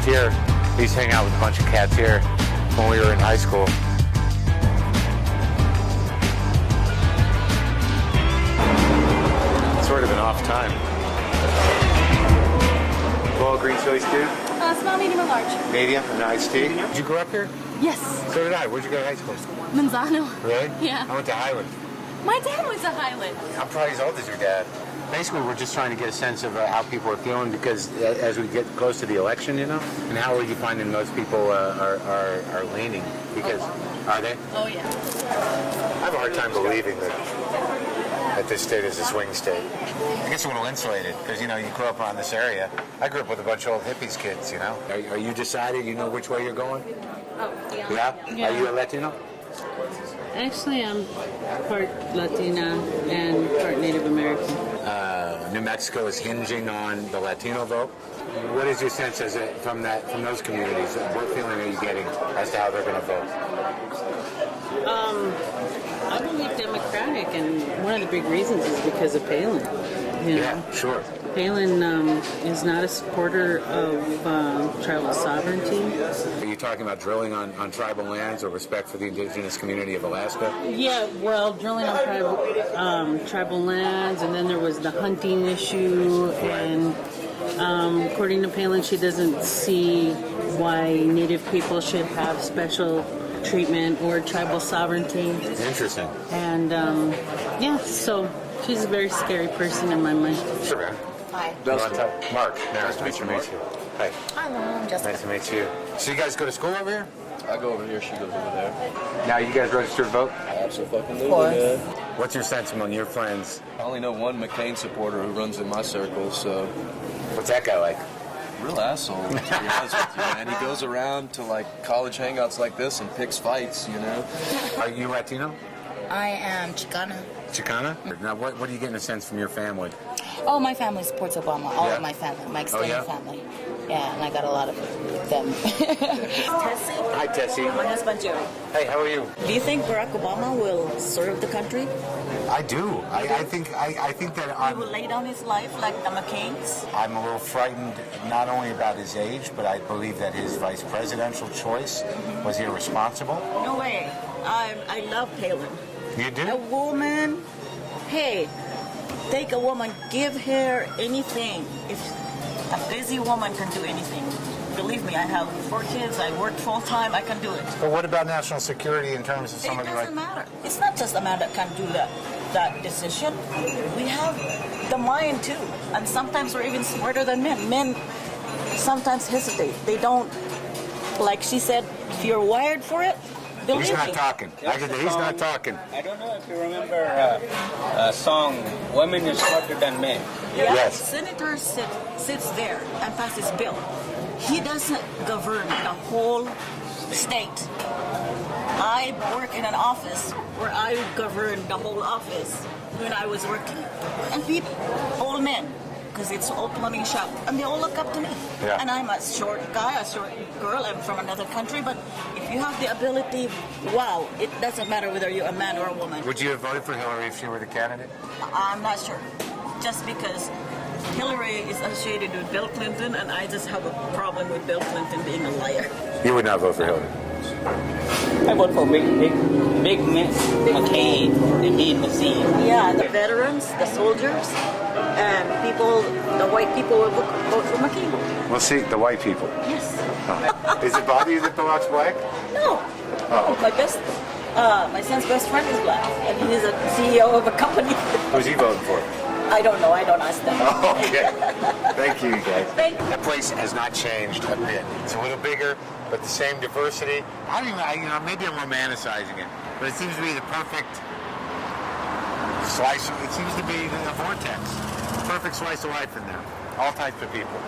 lived here. We used to hang out with a bunch of cats here when we were in high school. Sort of an off time. All green chili stew? Small, medium, or large? Medium and iced tea. Did you grow up here? Yes. So did I. Where'd you go to high school? Manzano. Really? Yeah. I went to Highland. My dad went to Highland. I'm probably as old as your dad. Basically, we're just trying to get a sense of how people are feeling because as we get close to the election, you know, and how are you finding most people are leaning? Because are they? Oh yeah. I have a hard time believing that this state is a swing state. I guess a little insulated because you know you grew up around this area. I grew up with a bunch of old hippies kids. You know, are you decided? You know which way you're going? Oh yeah. Yeah. Are you a Latino? Actually, I'm part Latina and part Native American. New Mexico is hinging on the Latino vote. What is your sense from those communities? What feeling are you getting as to how they're going to vote? I believe Democratic, and one of the big reasons is because of Palin. You know? Yeah, sure. Palin is not a supporter of tribal sovereignty. Are you talking about drilling on tribal lands or respect for the indigenous community of Alaska? Yeah, well, drilling on tribal lands, and then there was the hunting issue, and according to Palin, she doesn't see why Native people should have special treatment or tribal sovereignty. Interesting. And yeah, so she's a very scary person in my mind. Sure, man. Hi. Marc, nice to meet you. Hi. Hello, I'm Jessica. Nice to meet you. So you guys go to school over here? I go over here, she goes over there. Now you guys registered to vote? Absolutely. What's your sense among your friends? I only know one McCain supporter who runs in my circle, so... What's that guy like? Real asshole, to be honest with you, man. He goes around to, like, college hangouts like this and picks fights, you know? Are you Latino? I am Chicana. Chicana? Now, what are you getting a sense from your family? Oh, my family supports Obama. All of my family, my extended family. Yeah, and I got a lot of them. Tessie. Hi, Tessie. My husband, Jerry. Hey, how are you? Do you think Barack Obama will serve the country? I do. I think that He will lay down his life like the McCains? I'm a little frightened not only about his age, but I believe that his vice presidential choice was irresponsible. No way. I love Palin. You do? A woman, hey, take a woman, give her anything. If a busy woman can do anything. Believe me, I have 4 kids, I work full time, I can do it. But what about national security in terms of somebody like... It doesn't matter. It's not just a man that can do that decision. We have the mind too. And sometimes we're even smarter than men. Men sometimes hesitate. They don't, like she said, if you're wired for it, believe He's not me. talking. He's not talking. I don't know if you remember a song, Women is Smarter Than Men. Yeah, Yes. Senator sits there and passes bill. He doesn't govern the whole state. I work in an office where I governed the whole office when I was working. And people, all men, because it's all plumbing shop, and they all look up to me. Yeah. And I'm a short guy, a short girl, I'm from another country, but if you have the ability, wow, it doesn't matter whether you're a man or a woman. Would you have voted for Hillary if she were the candidate? I'm not sure. Just because Hillary is associated with Bill Clinton, and I just have a problem with Bill Clinton being a liar. You would not vote for Hillary? I vote for Big McCain, the lead machine. Yeah, the veterans, the soldiers, and people, the white people will vote for McCain. We'll see, the white people. Yes. Oh. Does it bother you that Barack's black? No. Oh. My son's best friend is black, and he's a CEO of a company. Who's he voting for? I don't know. I don't ask them. Oh, okay. Thank you, guys. Thank you. That place has not changed a bit. It's a little bigger, but the same diversity. Maybe I'm romanticizing it, but it seems to be the perfect slice. It seems to be a vortex. Perfect slice of life in there. All types of people.